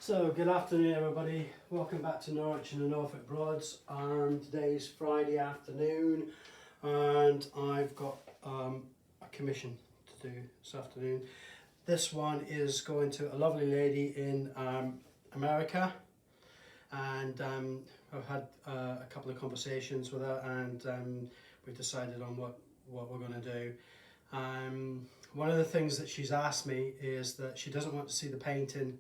So, good afternoon everybody, welcome back to Norwich and the Norfolk Broads. Today's Friday afternoon and I've got a commission to do this afternoon. This one is going to a lovely lady in America, and I've had a couple of conversations with her, and we've decided on what we're going to do. One of the things that she's asked me is that she doesn't want to see the painting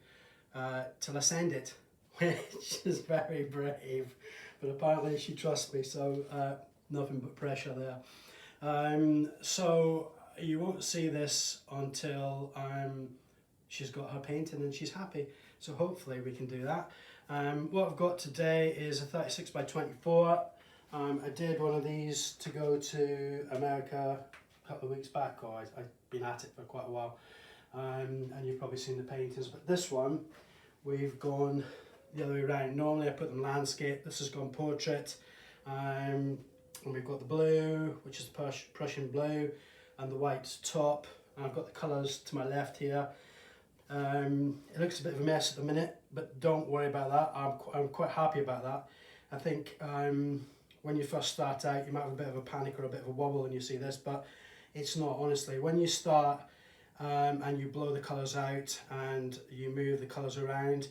till I send it, which is very brave, but apparently she trusts me, so nothing but pressure there. So you won't see this until she's got her painting and she's happy, so hopefully we can do that. What I've got today is a 36 by 24. I did one of these to go to America a couple of weeks back, or I've been at it for quite a while. And you've probably seen the paintings, but this one we've gone the other way around. Normally I put them landscape, this has gone portrait, and we've got the blue, which is the Prussian blue, and the white top, and I've got the colours to my left here. It looks a bit of a mess at the minute, but don't worry about that. I'm quite happy about that. I think when you first start out you might have a bit of a panic or a bit of a wobble when you see this, but it's not, honestly. When you start and you blow the colours out and you move the colours around,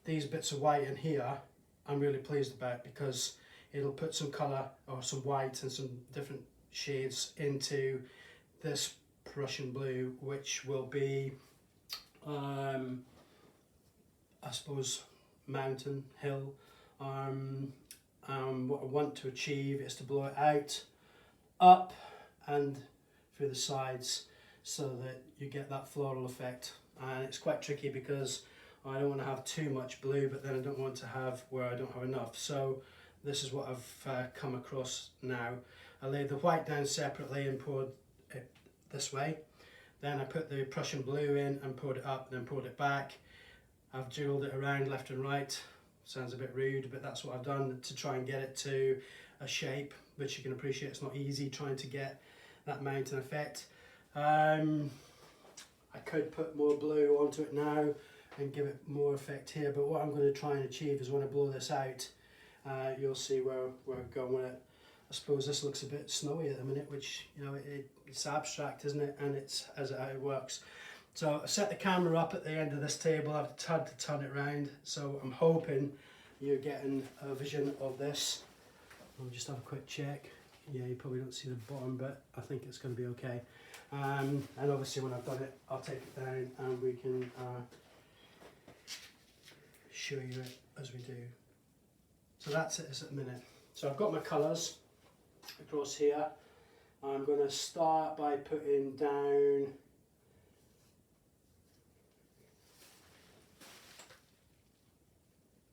these bits of white in here I'm really pleased about, because it'll put some colour or some white and some different shades into this Prussian blue, which will be I suppose mountain, hill. What I want to achieve is to blow it out, up and through the sides, so that you get that floral effect. And it's quite tricky because I don't want to have too much blue, but then I don't want to have where I don't have enough. So this is what I've come across now. I laid the white down separately and poured it this way. Then I put the Prussian blue in and poured it up and then poured it back. I've jiggled it around left and right. Sounds a bit rude, but that's what I've done to try and get it to a shape, which you can appreciate it's not easy trying to get that mountain effect. I could put more blue onto it now and give it more effect here, but what I'm going to try and achieve is when I blow this out, you'll see where I'm going with it. I suppose this looks a bit snowy at the minute, which, you know, it's abstract, isn't it? And it's how it works. So I set the camera up at the end of this table. I've had to turn it around, so I'm hoping you're getting a vision of this. I'll just have a quick check. Yeah, you probably don't see the bottom bit. I think it's going to be okay. And obviously when I've done it, I'll take it down and we can show you it as we do. So that's it at the minute. So I've got my colours across here. I'm going to start by putting down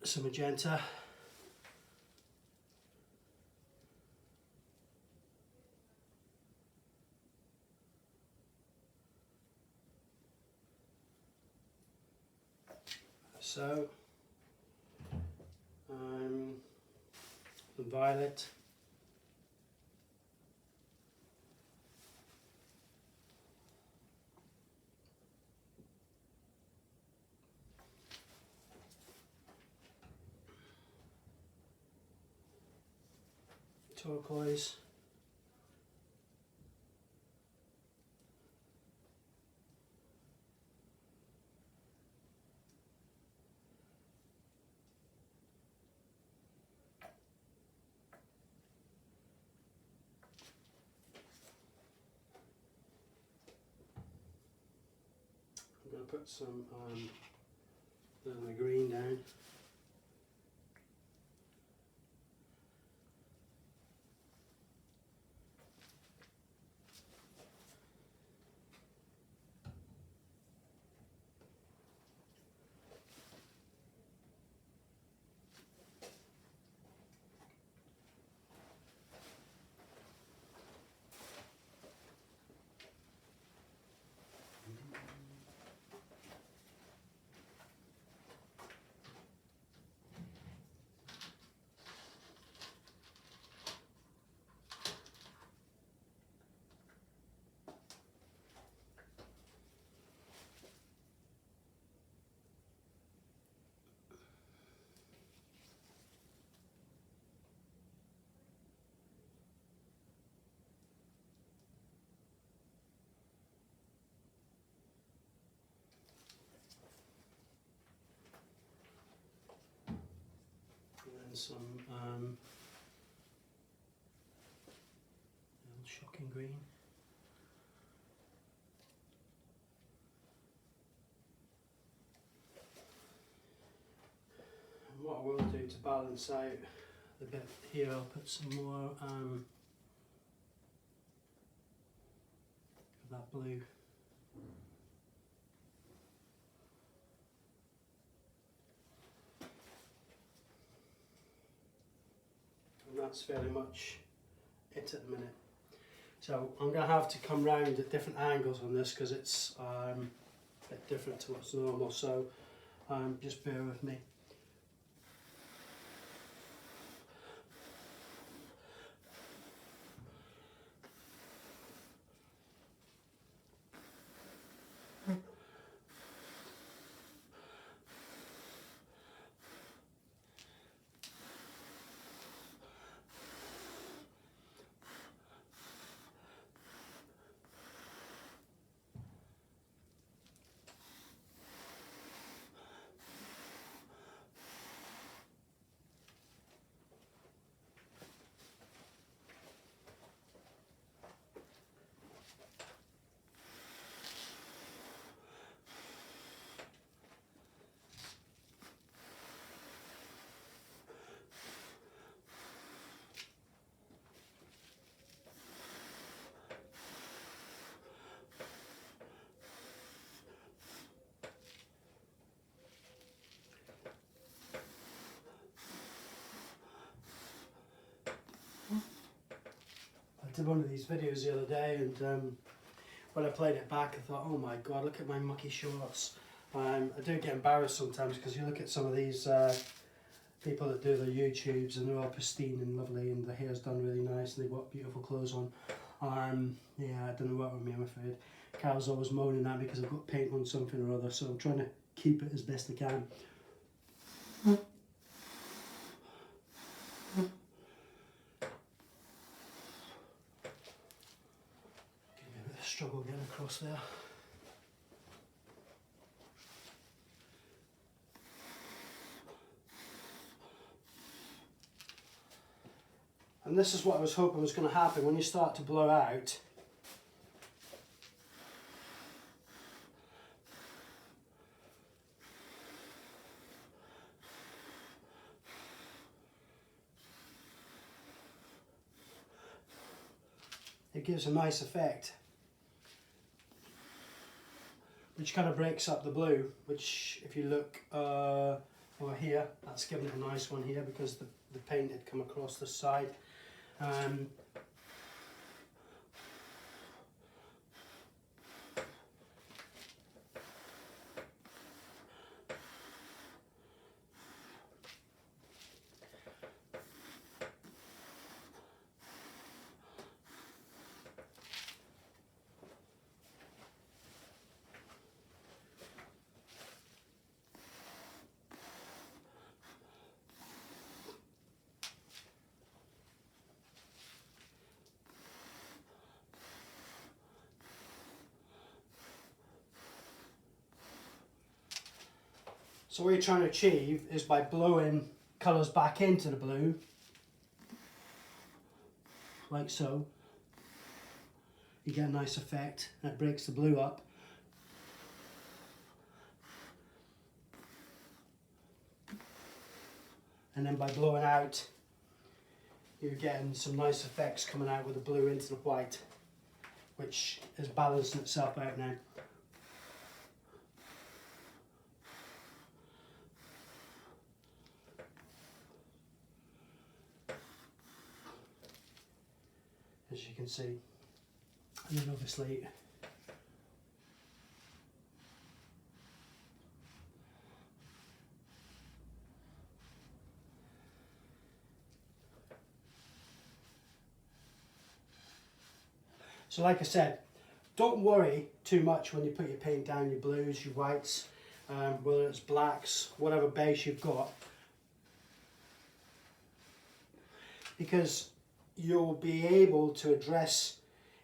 some magenta. So, the violet. Turquoise. I'm going to put some green down. some shocking green. And what I will do to balance out the bit here, I'll put some more of that blue. And that's fairly much it at the minute. So I'm going to have to come round at different angles on this because it's a bit different to what's normal, so just bear with me. I did one of these videos the other day, and when I played it back I thought, oh my god, look at my mucky shorts. I do get embarrassed sometimes because you look at some of these people that do their YouTubes and they're all pristine and lovely and the hair's done really nice and they've got beautiful clothes on. Yeah, I don't know what with me, I'm afraid. Carol's always moaning at me because I've got paint on something or other, so I'm trying to keep it as best I can. Struggle getting across there. And this is what I was hoping was going to happen when you start to blow out. It gives a nice effect, which kind of breaks up the blue, which if you look over here, that's giving it a nice one here because the paint had come across the side. So what you're trying to achieve is by blowing colours back into the blue, like so, you get a nice effect that breaks the blue up. And then by blowing out, you're getting some nice effects coming out with the blue into the white, which is balancing itself out now. As you can see, and then obviously so like I said, don't worry too much when you put your paint down, your blues, your whites, whether it's blacks, whatever base you've got, because you'll be able to address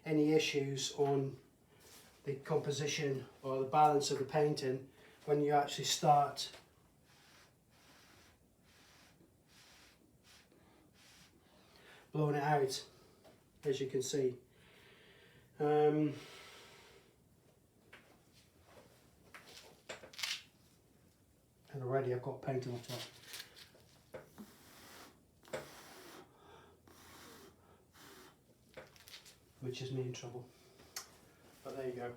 any issues on the composition or the balance of the painting when you actually start blown it out, as you can see. And already I've got paint on the top. Which is me in trouble. But there you go.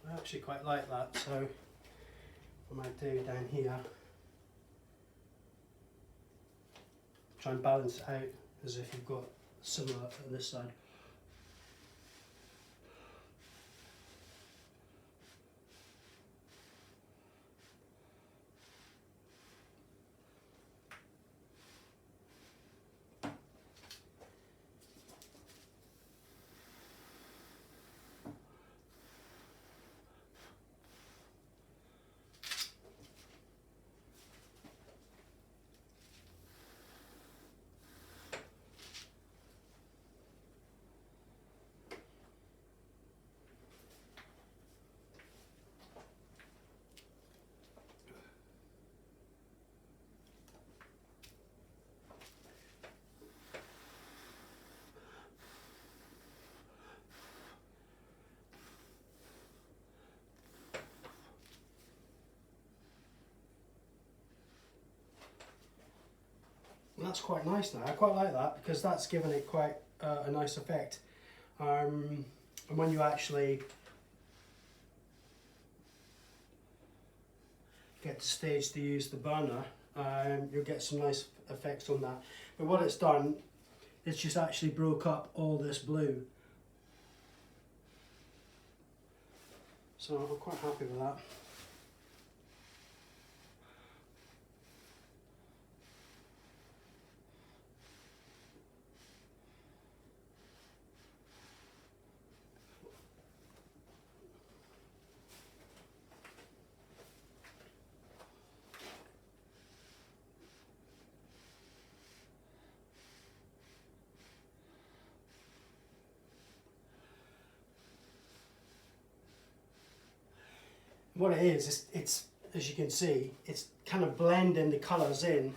I actually quite like that, so what I might do down here, try and balance it out as if you've got similar on this side. And that's quite nice now. I quite like that because that's given it quite a nice effect. And when you actually get to stage to use the burner, you'll get some nice effects on that. But what it's done, it's just actually broke up all this blue. So I'm quite happy with that. What it is, it's as you can see, it's kind of blending the colours in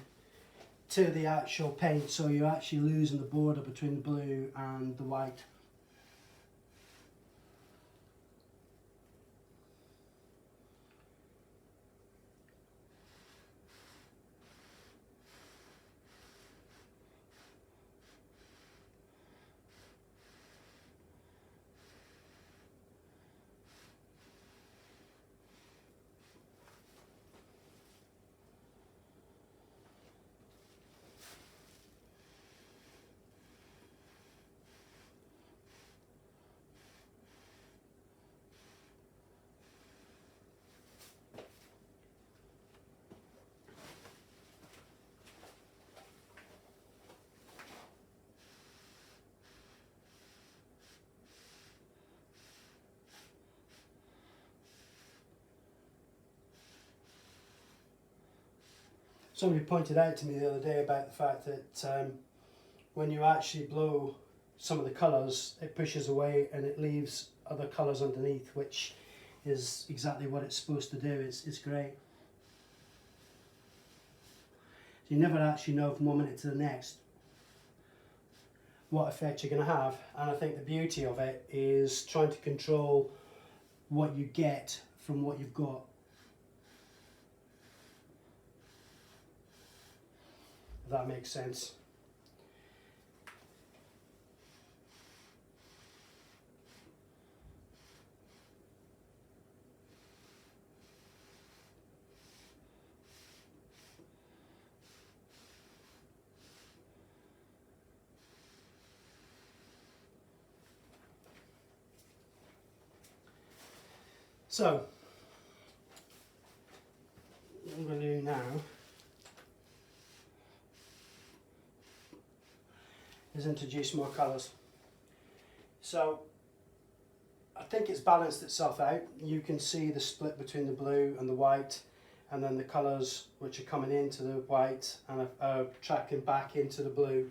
to the actual paint, so you're actually losing the border between the blue and the white. Somebody pointed out to me the other day about the fact that when you actually blow some of the colours, it pushes away and it leaves other colours underneath, which is exactly what it's supposed to do. It's great. So you never actually know from one minute to the next what effect you're going to have, and I think the beauty of it is trying to control what you get from what you've got. If that makes sense. So, what I'm going to do now is introduce more colours. So, I think it's balanced itself out. You can see the split between the blue and the white, and then the colours which are coming into the white and are tracking back into the blue,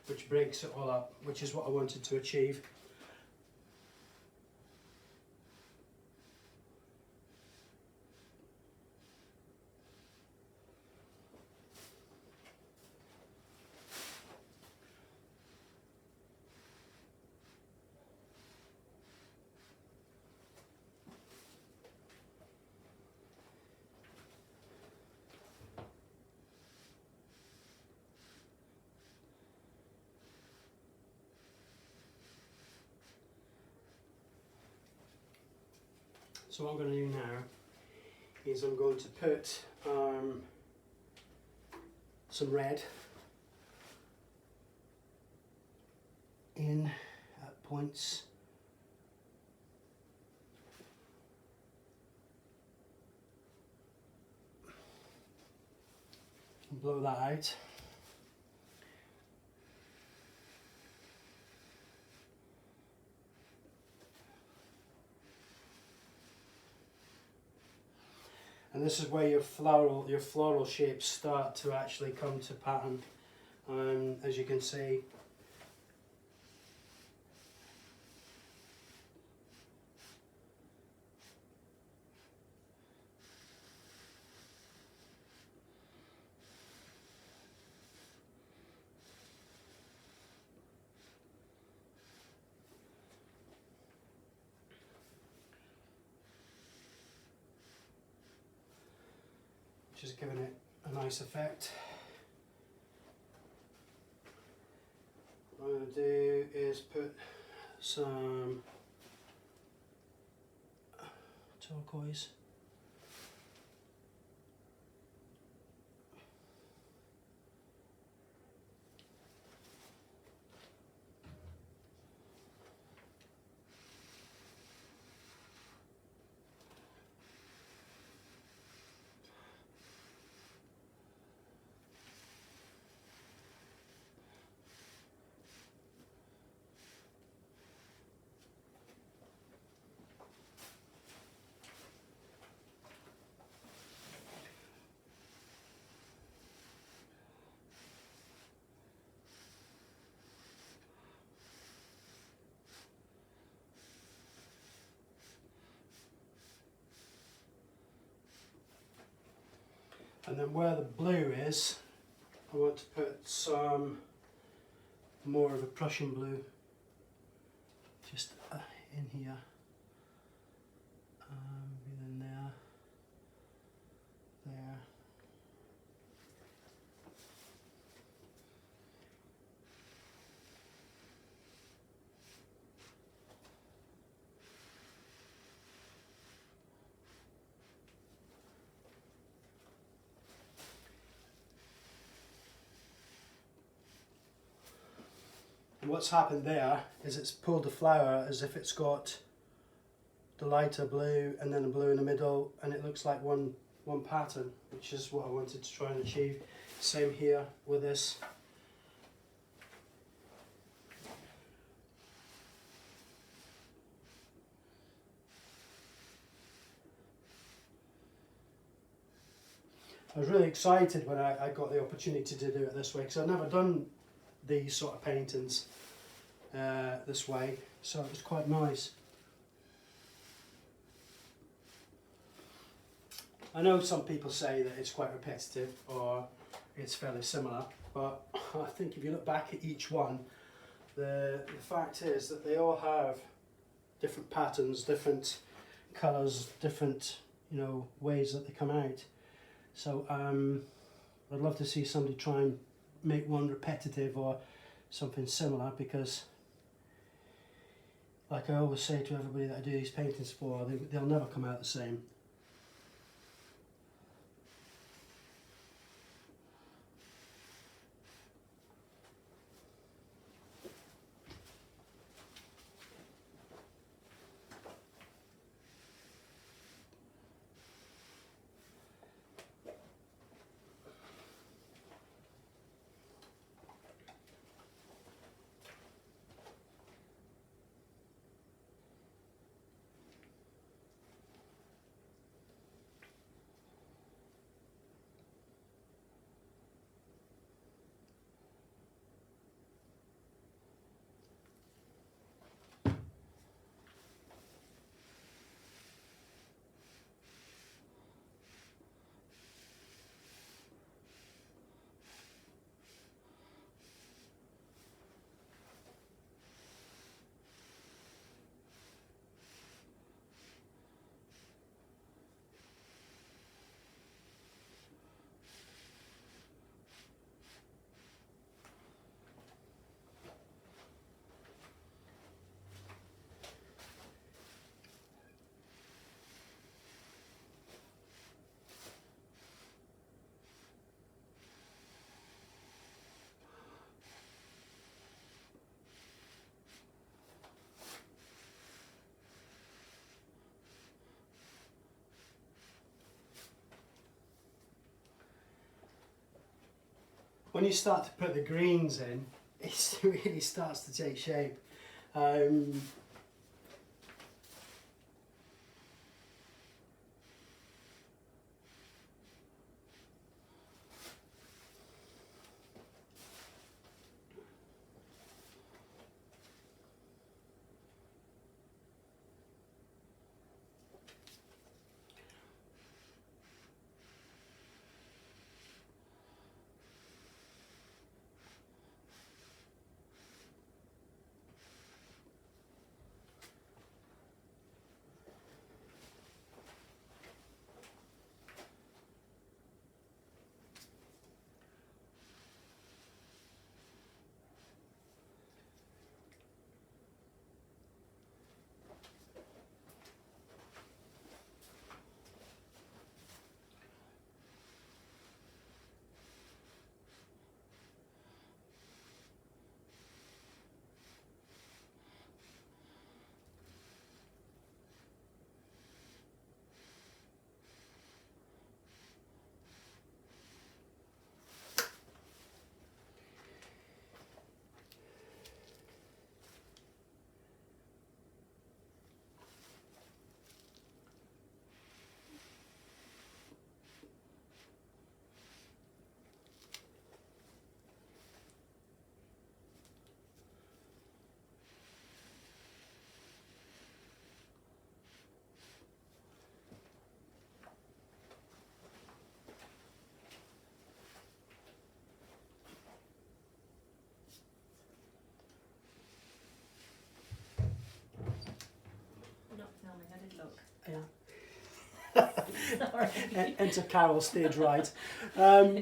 which breaks it all up, which is what I wanted to achieve. So what I'm going to do now is I'm going to put some red in at points. And blow that out. And this is where your floral shapes start to actually come to pattern. As you can see, just giving it a nice effect. What I'm going to do is put some turquoise. And then where the blue is, I want to put some more of a Prussian blue just in here, in there, there. And what's happened there is it's pulled the flower as if it's got the lighter blue and then the blue in the middle, and it looks like one pattern, which is what I wanted to try and achieve. Same here with this. I was really excited when I got the opportunity to do it this way, because I've never done these sort of paintings this way, so it was quite nice. I know some people say that it's quite repetitive or it's fairly similar, but I think if you look back at each one, the fact is that they all have different patterns, different colours, different ways that they come out. So I'd love to see somebody try and make one repetitive or something similar, because like I always say to everybody that I do these paintings for, they'll never come out the same. when you start to put the greens in, it really starts to take shape. Not filming, I did look. Yeah. Sorry. Enter Carol, stage right.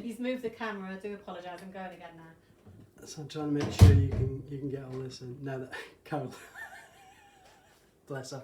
He's moved the camera, I do apologise, I'm going again now. So I'm trying to make sure you can get all this in. Now that Carol, bless her.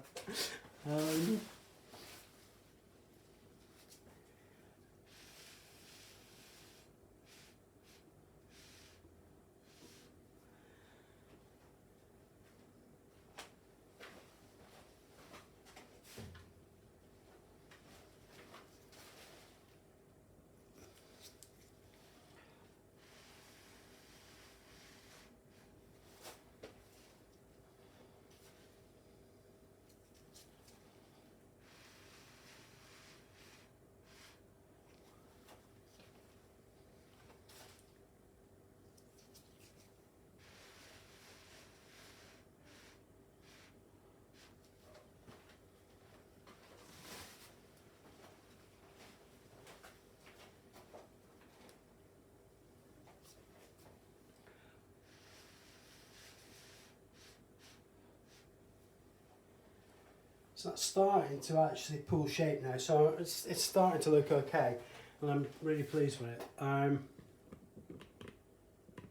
So that's starting to actually pull shape now. So it's starting to look okay, and I'm really pleased with it.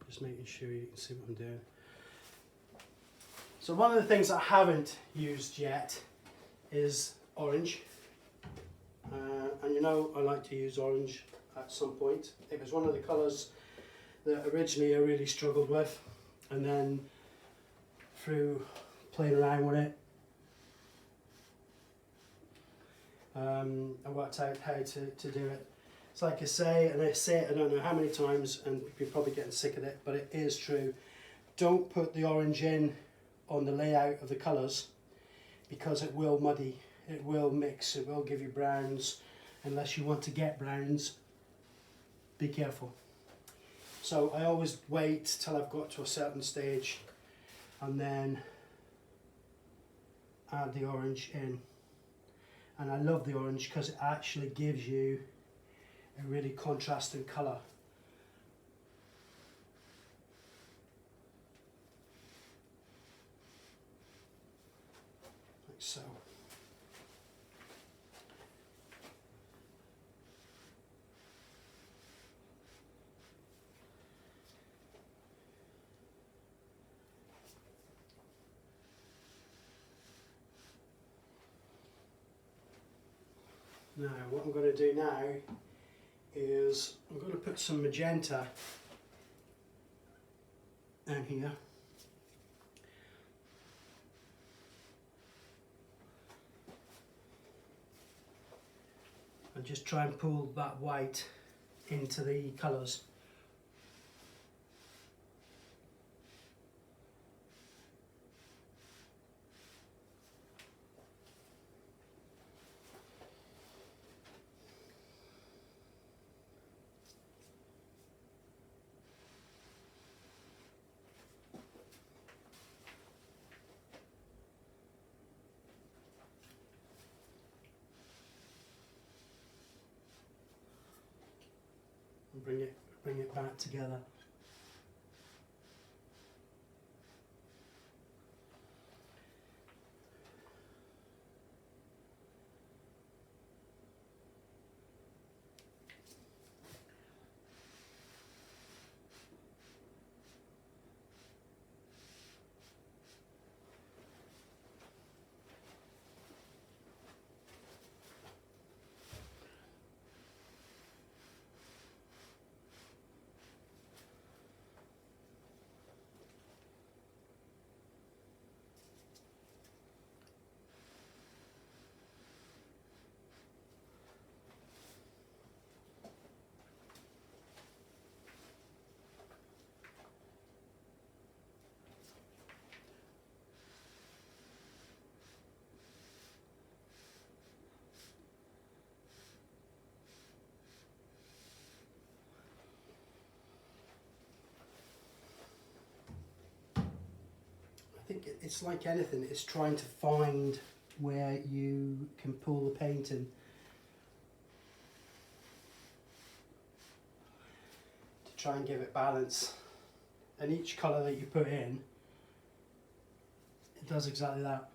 Just making sure you can see what I'm doing. So one of the things I haven't used yet is orange. And you know I like to use orange at some point. It was one of the colours that originally I really struggled with, and then through playing around with it, I worked out how to do it. It's like I say, and I say it I don't know how many times, and you're probably getting sick of it, but it is true. Don't put the orange in on the layout of the colours, because it will muddy, it will mix, it will give you browns. Unless you want to get browns, be careful. So I always wait till I've got to a certain stage and then add the orange in. And I love the orange because it actually gives you a really contrasting colour. Like so. Now what I'm going to do now is I'm going to put some magenta down here. And just try and pull that white into the colours. bring it back together. I think it's like anything, it's trying to find where you can pull the paint in. To try and give it balance. And each colour that you put in, it does exactly that.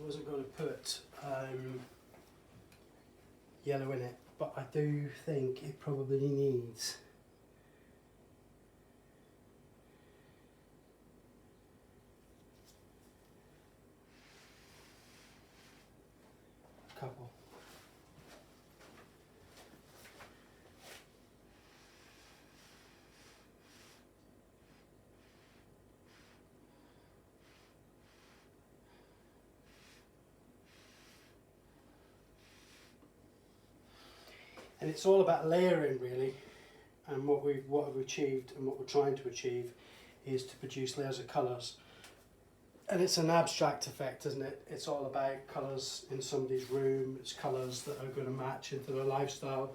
wasn't going to put yellow in it, but I do think it probably needs a couple. And it's all about layering really, and what we've achieved and what we're trying to achieve is to produce layers of colours. And it's an abstract effect, isn't it? It's all about colours in somebody's room, it's colours that are going to match into their lifestyle.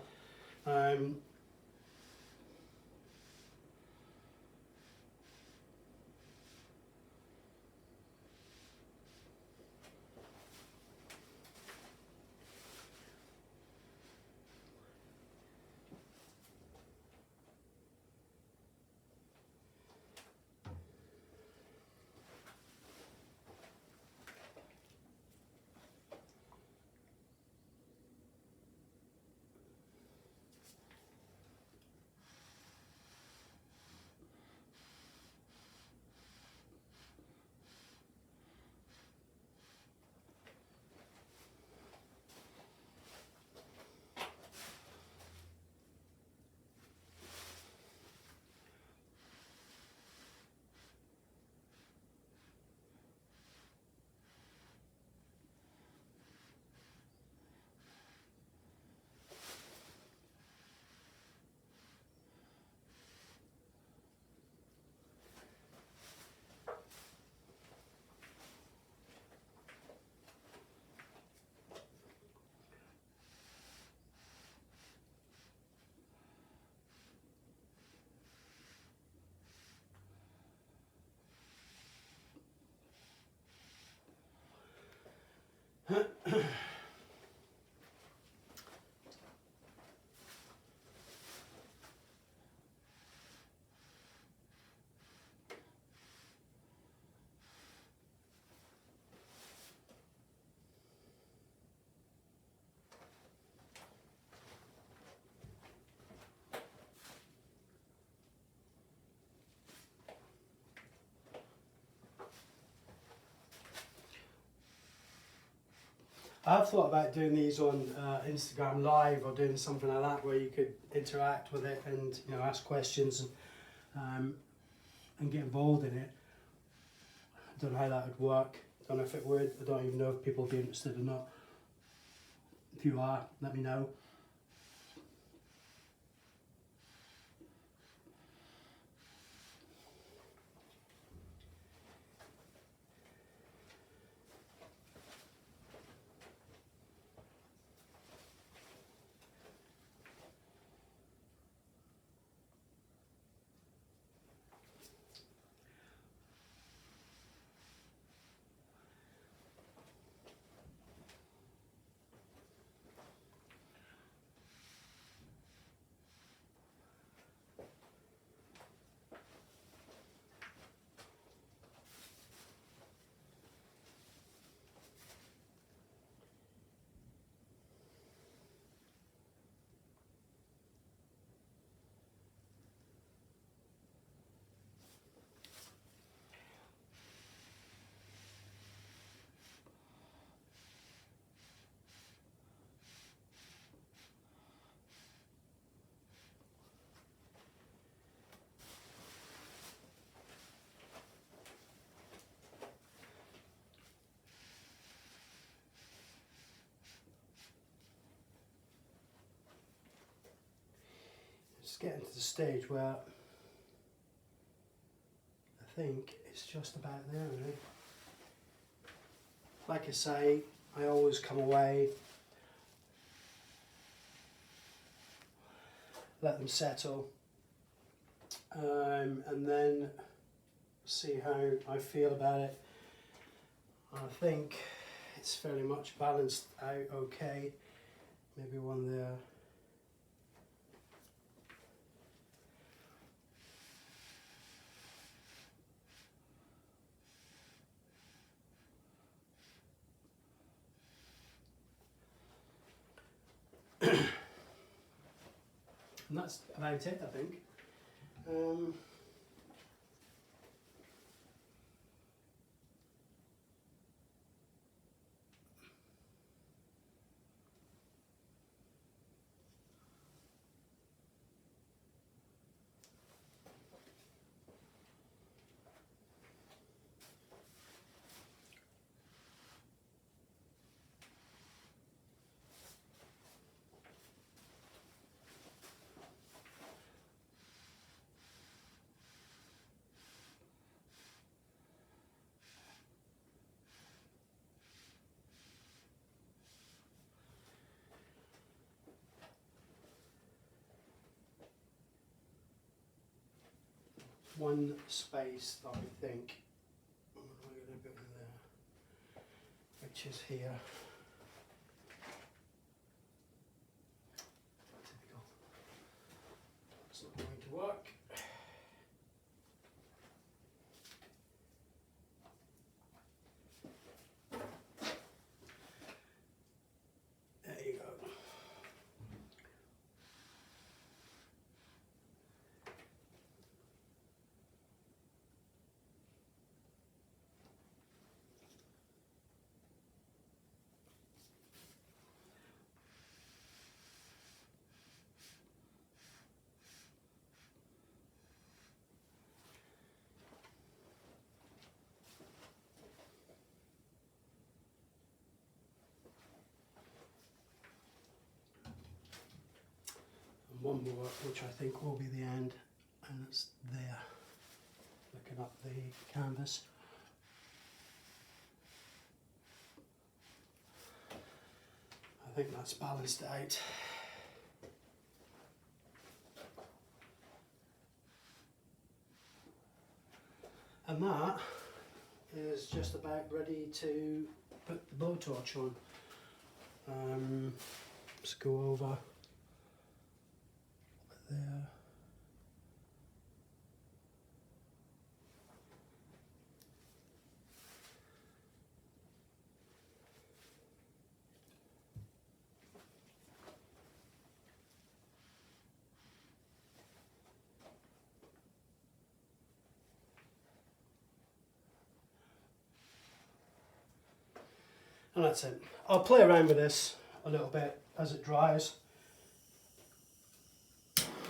I've thought about doing these on Instagram Live or doing something like that where you could interact with it and ask questions and get involved in it. I don't know how that would work. Don't know if it would. I don't even know if people would be interested or not. If you are, let me know. It's getting to the stage where I think it's just about there really. Like I say, I always come away, let them settle, and then see how I feel about it. I think it's fairly much balanced out okay. Maybe one there. And that's about it, I think. One space that I think I'm going to put in there, which is here. Typical. It's not going to work. There you go. One more, which I think will be the end, and it's there, looking up the canvas. I think that's balanced out. And that is just about ready to put the blowtorch on. Let's go over there. And that's it. I'll play around with this a little bit as it dries.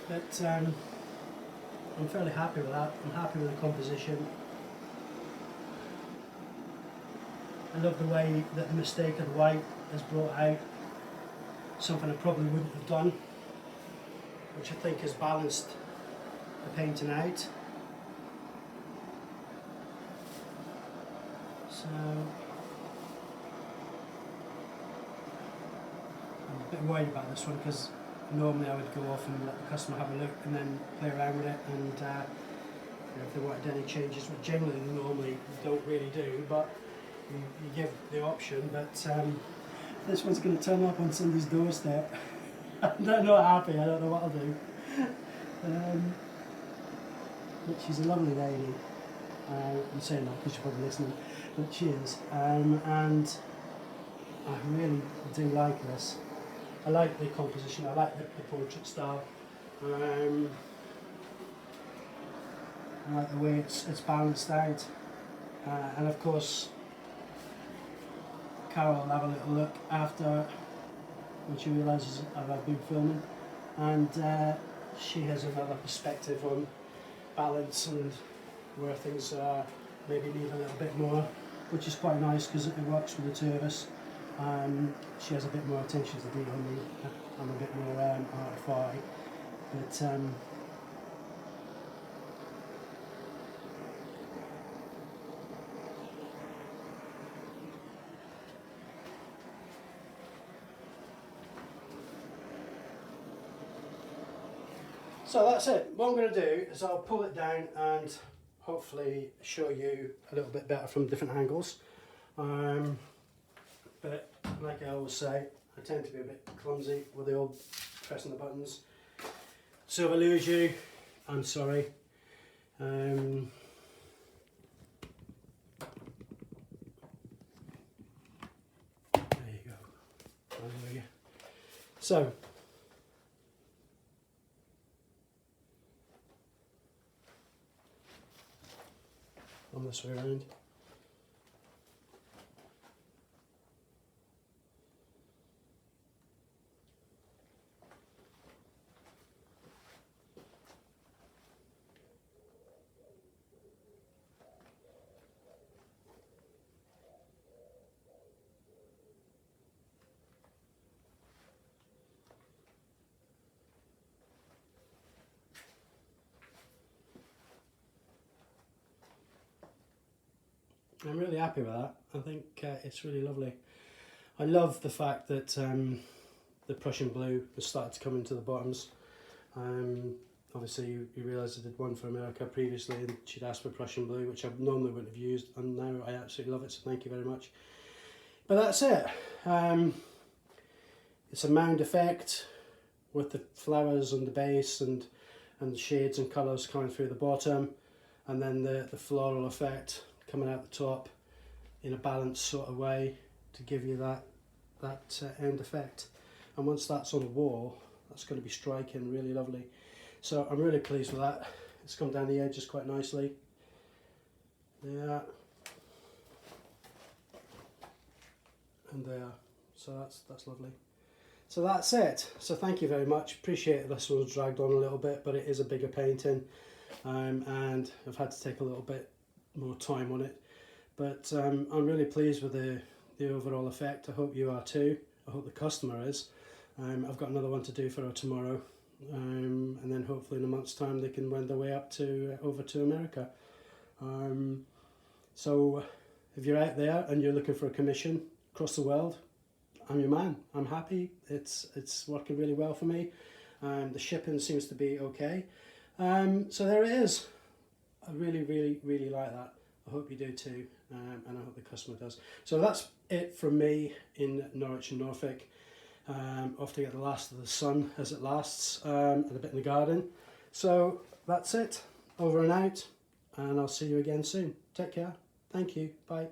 But I'm fairly happy with that. I'm happy with the composition. I love the way that the mistake of the white is brought out. Something I probably wouldn't have done, which I think has balanced the painting out. So I'm a bit worried about this one because normally I would go off and let the customer have a look and then play around with it, and you know, if they wanted any changes, which generally normally don't really do, but you give the option. But this one's going to turn up on somebody's doorstep. They're not happy, I don't know what I'll do. But she's a lovely lady. I'm saying that because she's probably listening, but she is. And I really do like this. I like the composition, I like the portrait style. I like the way it's balanced out. And of course, Carol will have a little look after when she realises I've been filming, and she has another perspective on balance and where things maybe need a little bit more, which is quite nice because it works with the two of us. She has a bit more attention to detail than me. I'm a bit more arty-farty, but so that's it. What I'm going to do is I'll pull it down and hopefully show you a little bit better from different angles. But like I always say, I tend to be a bit clumsy with the old pressing the buttons. So if I lose you, I'm sorry. There you go. Hallelujah. So on this way around. I'm really happy with that. I think it's really lovely. I love the fact that the Prussian blue has started to come into the bottoms. Obviously you realise I did one for America previously and she'd asked for Prussian blue, which I normally wouldn't have used, and now I absolutely love it, so thank you very much. But that's it. It's a mound effect with the flowers on the base and the shades and colours coming through the bottom, and then the floral effect coming out the top in a balanced sort of way to give you that end effect. And once that's on the wall, that's going to be striking, really lovely. So I'm really pleased with that. It's come down the edges quite nicely. There. And there. So that's lovely. So that's it. So thank you very much. Appreciate this one's dragged on a little bit, but it is a bigger painting, and I've had to take a little bit more time on it. But I'm really pleased with the overall effect. I hope you are too. I hope the customer is. I've got another one to do for her tomorrow, and then hopefully in a month's time they can wend their way up to over to America. So if you're out there and you're looking for a commission across the world, I'm your man. I'm happy. It's working really well for me. The shipping seems to be okay. So there it is. I really like that. I hope you do too, and I hope the customer does. So that's it from me in Norwich and Norfolk. Off to get the last of the sun as it lasts, and a bit in the garden. So that's it. Over and out, and I'll see you again soon. Take care. Thank you. Bye.